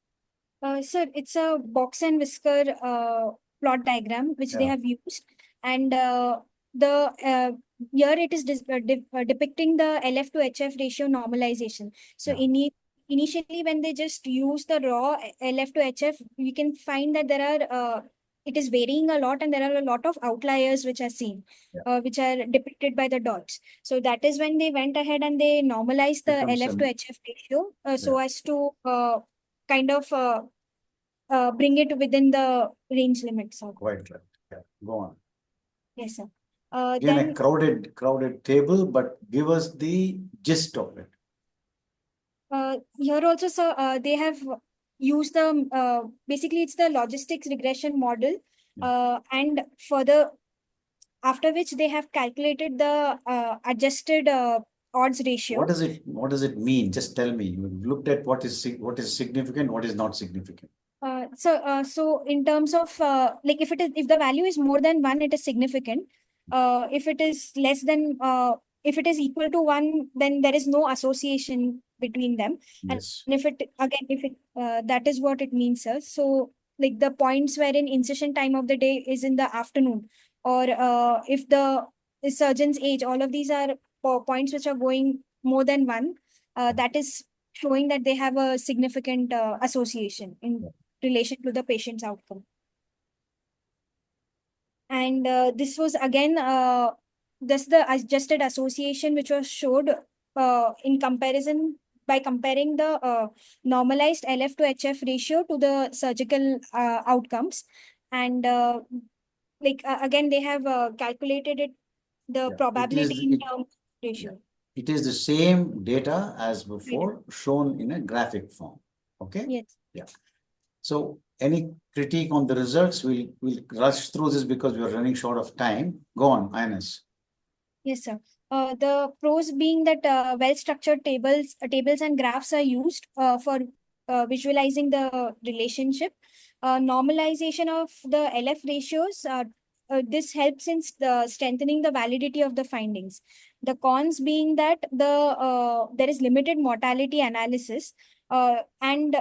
Sir, it's a box and whisker plot diagram which they have used, and here it is depicting the LF to HF ratio normalization. So initially, when they just use the raw LF to HF, we can find that there are it is varying a lot, and there are a lot of outliers which are seen, which are depicted by the dots. So that is when they went ahead and they normalized the LF to HF ratio so as to kind of bring it within the range limits. Quite right. Yeah. Go on. Yes, sir. Again, Then a crowded table, but give us the gist of it. here also, sir, they have used the basically it's the logistics regression model, and further after which they have calculated the adjusted odds ratio. What does it mean? Just tell me. You looked at what is significant, what is not significant. So in terms of like if the value is more than 1, it is significant. If it is less than if it is equal to 1, then there is no association between them. Yes. And if it that is what it means, sir. So like the points wherein incision time of the day is in the afternoon, or if the surgeon's age, all of these are points which are going more than 1. That is showing that they have a significant association in relation to the patient's outcome. And this was again this the adjusted association which was showed in comparison by comparing the normalized LF to HF ratio to the surgical outcomes. And again, they have calculated the probability in terms of ratio. It is the same data as before, shown in a graphic form. Okay? Yes. Yeah. So any critique on the results? We'll rush through this because we are running short of time. Go on, Einass. Yes, sir. The pros being that well-structured tables and graphs are used for visualizing the relationship. Normalization of the LF ratios. This helps in strengthening the validity of the findings. The cons being that there is limited mortality analysis, and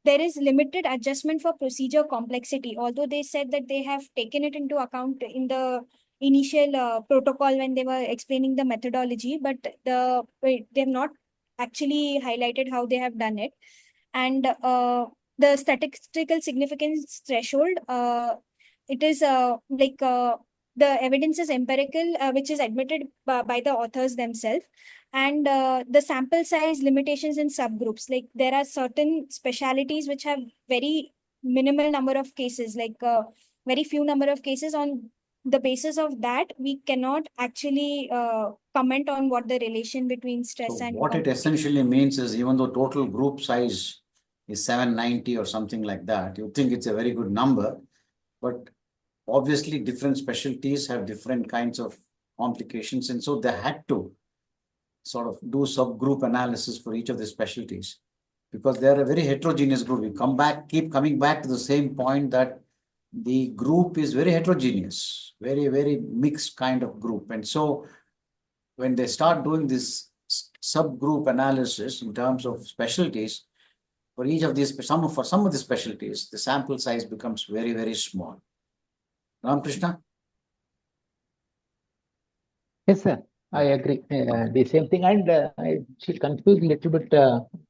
there is limited adjustment for procedure complexity. Although they said that they have taken it into account in the initial protocol when they were explaining the methodology, but they have not actually highlighted how they have done it. And the statistical significance threshold, it is the evidence is empirical, which is admitted by the authors themselves. And the sample size limitations in subgroups, like there are certain specialities which have very minimal number of cases, like very few number of cases. On the basis of that, we cannot actually comment on what the relation between stress So and what it essentially means is, even though total group size is 790 or something like that, you think it's a very good number, but obviously different specialties have different kinds of complications, and so they had to sort of do subgroup analysis for each of the specialties because they are a very heterogeneous group. We keep coming back to the same point that the group is very heterogeneous, very, very mixed kind of group. And so when they start doing this subgroup analysis in terms of specialties, for each of these, for some of the specialties, the sample size becomes very, very small. Ramakrishna? Yes, sir. I agree. The same thing, and she confused a little bit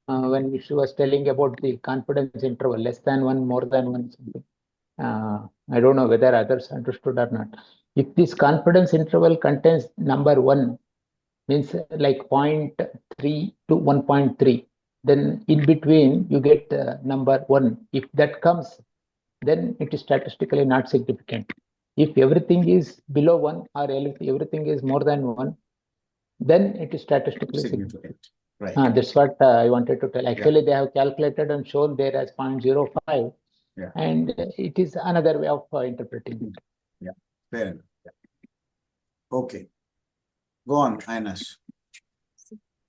when she was telling about the confidence interval, less than 1, more than 1, something. I don't know whether others understood or not. If this confidence interval contains number 1, means like 0.3 to 1.3, then in between you get number 1. If that comes, then it is statistically not significant. If everything is below 1 or everything is more than 1, then it is statistically significant. Right. That's what I wanted to tell. Actually, they have calculated and shown there as 0.05. Yeah. And it is another way of interpreting it. Yeah, fair enough. Yeah. Okay. Go on, Einass.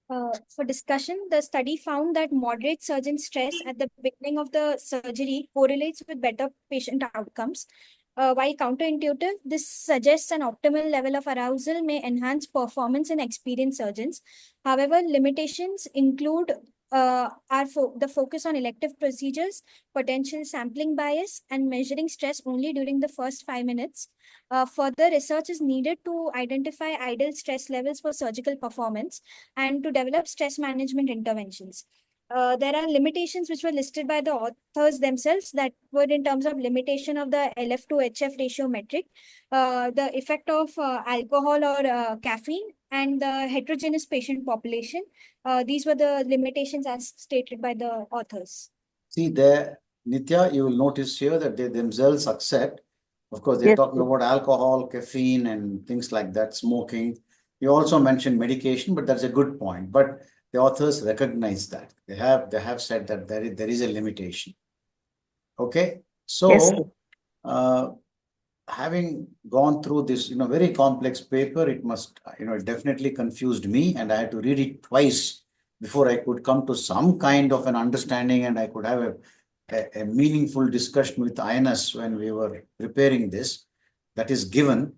For discussion, the study found that moderate surgeon stress at the beginning of the surgery correlates with better patient outcomes. While counterintuitive, this suggests an optimal level of arousal may enhance performance in experienced surgeons. However, limitations include the focus on elective procedures, potential sampling bias, and measuring stress only during the first 5 minutes. Further research is needed to identify ideal stress levels for surgical performance and to develop stress management interventions. There are limitations which were listed by the authors themselves that were in terms of limitation of the LF to HF ratio metric, the effect of alcohol or caffeine, and the heterogeneous patient population. These were the limitations as stated by the authors. See, there Nitya, you will notice here that they themselves accept. Of course, they're Yes, talking sir. about alcohol, caffeine, and things like that, smoking. You also mentioned medication, but that's a good point. But the authors recognize that. They have said that there is a limitation. Okay. Yes, sir. So having gone through this, very complex paper, it definitely confused me, and I had to read it twice before I could come to some kind of an understanding, and I could have a meaningful discussion with Einass when we were preparing this. That is given.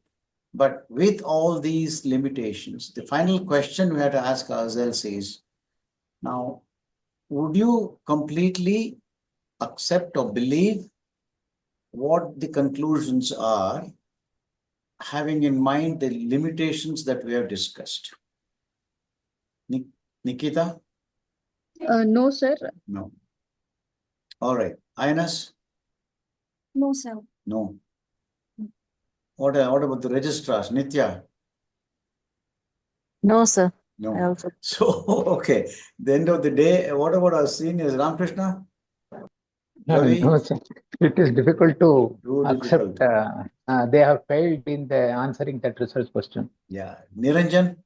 But with all these limitations, the final question we have to ask ourselves is, now, would you completely accept or believe what the conclusions are, having in mind the limitations that we have discussed? Nikita? No, sir. No. All right. Einass? No, sir. No. What about the registrars? Nitya? No, sir. I No. also. So, okay. The end of the day, what about our seniors? Ramakrishna? Ravi? No, sir. It is difficult to Too accept. difficult. They have failed in the answering that research question. Yeah. Niranjan?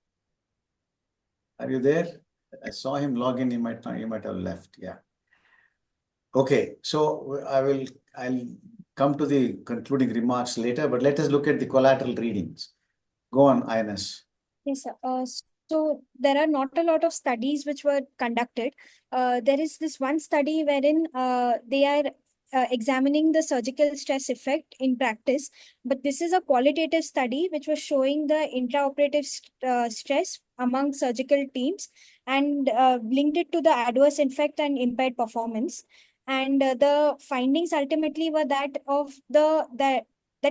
Are you there? I saw him log in. He might have left. Yeah. Okay. So I'll come to the concluding remarks later, but let us look at the collateral readings. Go on, Einass. Yes, sir. So there are not a lot of studies which were conducted. There is this one study wherein they are examining the surgical stress effect in practice, but this is a qualitative study which was showing the intraoperative stress among surgical teams and linked it to the adverse effect and impaired performance. And the findings ultimately were that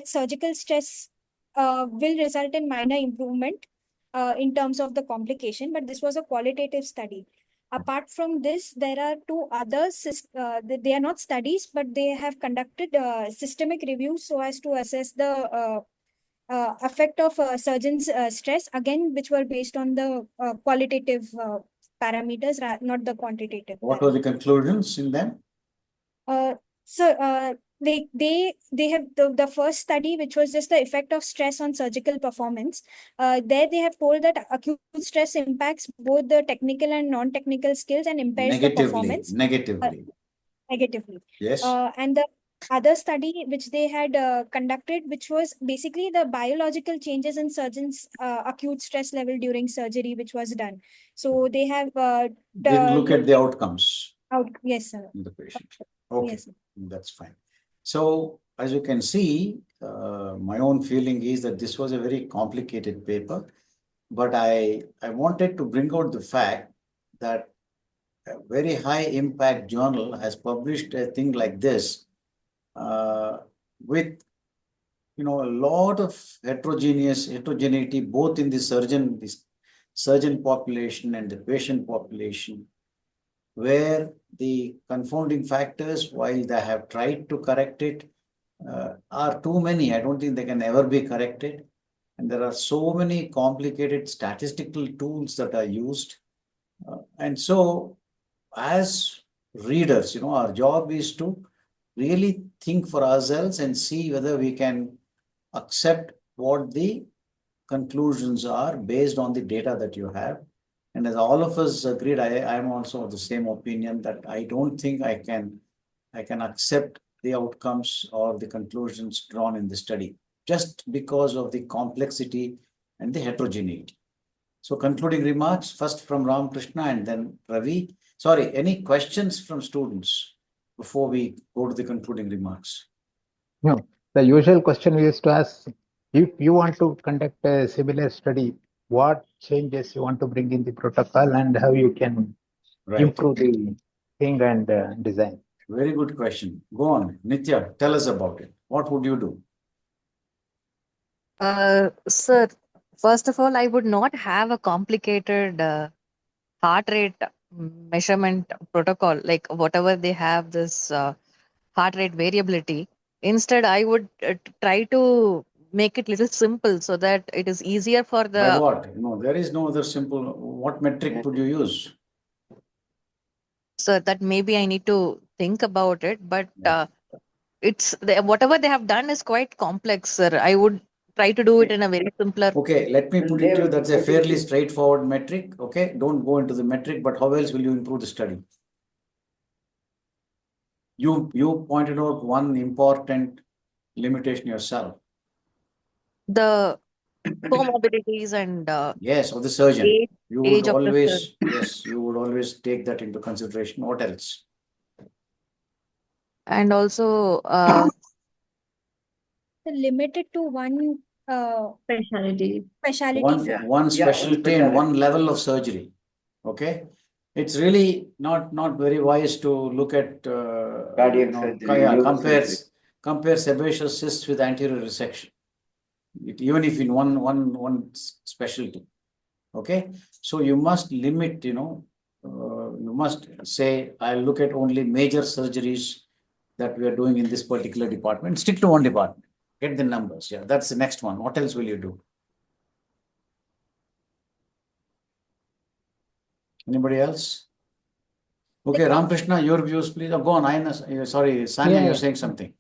surgical stress will result in minor improvement in terms of the complication, but this was a qualitative study. Apart from this, there are two others. They are not studies, but they have conducted systemic reviews so as to assess the effect of surgeons' stress, again, which were based on the qualitative parameters, not the quantitative. What were the conclusions in them? Uh, so they have the first study, which was just the effect of stress on surgical performance. There they have told that acute stress impacts both the technical and non-technical skills and impairs the performance Negatively. negatively. Yes. And the other study which they had conducted, which was basically the biological changes in surgeons' acute stress level during surgery, which was done. So they have Didn't look at the outcomes out. Yes, sir. in the patient. Okay, Yes, sir. that's fine. So, as you can see, my own feeling is that this was a very complicated paper, but I wanted to bring out the fact that a very high impact journal has published a thing like this with a lot of heterogeneity both in the surgeon population and the patient population, where the confounding factors, while they have tried to correct it, are too many. I don't think they can ever be corrected. And there are so many complicated statistical tools that are used. And so, as readers, our job is to really think for ourselves and see whether we can accept what the conclusions are based on the data that you have. And as all of us agreed, I am also of the same opinion that I don't think I can accept the outcomes or the conclusions drawn in the study just because of the complexity and the heterogeneity. So concluding remarks, first from Ramakrishna and then Ravi. Sorry, any questions from students before we go to the concluding remarks? No, the usual question we used to ask, if you want to conduct a similar study, what changes you want to bring in the protocol and how you can improve the thing and design. Very good question. Go on, Nitya, tell us about it. What would you do? Sir, first of all, I would not have a complicated heart rate measurement protocol, like whatever they have this heart rate variability. Instead, I would try to make it little simple so that it is easier for By the. what? No, there is no other simple. What metric would you use? So that maybe I need to think about it, but Yeah. whatever they have done is quite complex, sir. I would try to do it in a very simpler. Okay, let me And put it to you. That's a I think fairly straightforward metric. Okay, don't go into the metric, but how else will you improve the study? You pointed out one important limitation yourself. The comorbidities and Yes, of the surgeon. age, You would age of the always, surgeon. yes, you would always take that into consideration. What else? And also Limited to one Specialty. specialty. One Yeah. one Yeah, one specialty and one specialty. level of surgery. Okay, it's really not very wise to look at Cardiac surgery, neurosurgery. compare sebaceous cysts with anterior resection. Even if in one specialty. Okay, so you must limit. You must say, I'll look at only major surgeries that we are doing in this particular department. Stick to one department. Get the numbers. Yeah, that's the next one. What else will you do? Anybody else? Okay, Ramakrishna, your views, please. Oh, go on, sorry, Sanya, you're saying something.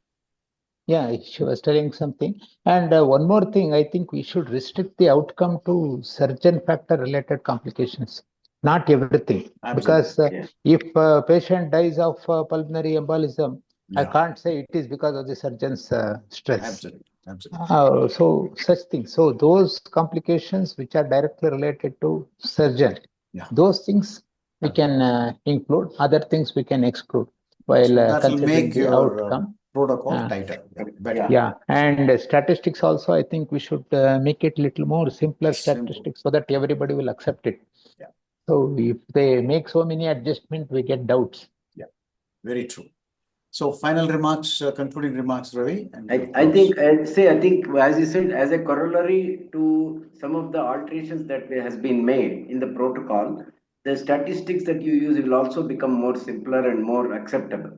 Yeah, she was telling something. And one more thing, I think we should restrict the outcome to surgeon factor related complications, not everything. Because if a patient dies of pulmonary embolism, I can't say it is because of the surgeon's stress. Absolutely. So such things. So those complications which are directly related to surgeon, those things we can include, other things we can exclude while that will considering make the your outcome. Protocol tighter. Better. Yeah, and statistics also, I think we should make it little more simpler statistics so that everybody will accept it. Yeah. So if they make so many adjustments, we get doubts. Yeah, very true. So final remarks, concluding remarks, Ravi. I think as you said, as a corollary to some of the alterations that has been made in the protocol, the statistics that you use will also become more simpler and more acceptable.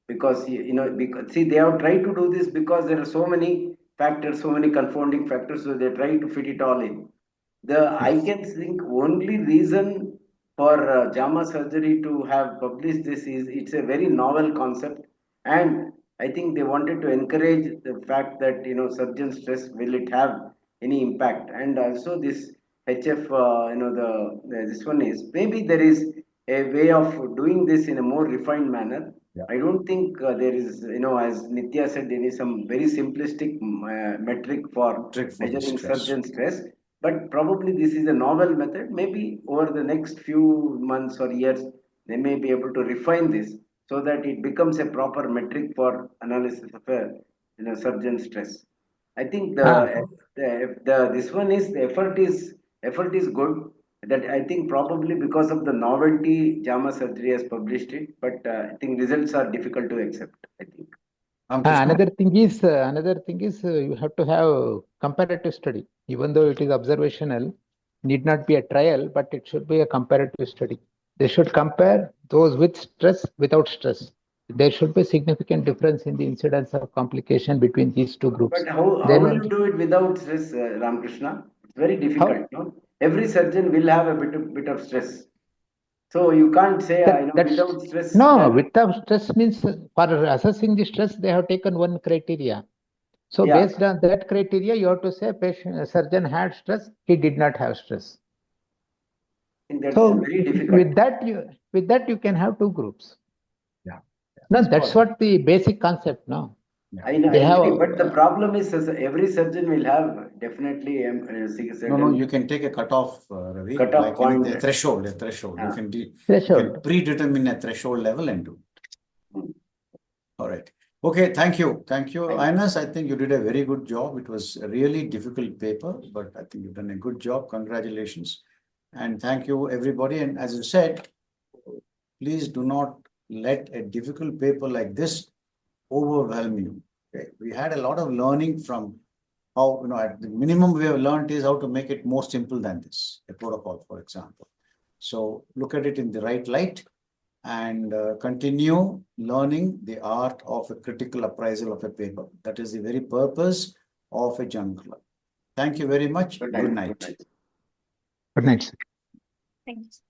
Because see, they have tried to do this because there are so many factors, so many confounding factors, so they try to fit it all in. I can think only reason for JAMA surgery to have published this is it's a very novel concept, and I think they wanted to encourage the fact that surgeon stress, will it have any impact, and also this HF this one is maybe there is a way of doing this in a more refined manner. I don't think there is, as Nitya said, there is some very simplistic metric for measuring surgeon stress. But probably this is a novel method. Maybe over the next few months or years, they may be able to refine this so that it becomes a proper metric for analysis of a surgeon stress. I think this one is the effort is good. That I think probably because of the novelty, JAMA surgery has published it, but I think results are difficult to accept. I think. Another thing is you have to have comparative study, even though it is observational, need not be a trial, but it should be a comparative study. They should compare those with stress, without stress. There should be significant difference in the incidence of complication between these two groups. But how will you do it without stress, Ramakrishna? It's very difficult. No, every surgeon will have a bit of stress. So you can't say without stress. No, without stress means for assessing the stress, they have taken one criteria. So based on that criteria, you have to say surgeon had stress, he did not have stress. That's so very difficult. With that you can have two groups. Yeah. No, that's what the basic concept. No. I know, but the problem is every surgeon will have definitely No, you can take a cutoff, Ravi, cutoff point. A threshold. You can predetermine a threshold level and do it. All right. Okay, thank you. Einass, I think you did a very good job. It was a really difficult paper, but I think you've done a good job. Congratulations. And thank you, everybody. And as you said, please do not let a difficult paper like this overwhelm you. Okay? We had a lot of learning from how, at the minimum we have learned is how to make it more simple than this, a protocol, for example. So look at it in the right light and continue learning the art of a critical appraisal of a paper. That is the very purpose of a journal club. Thank you very much. Good night. Good night. Thanks.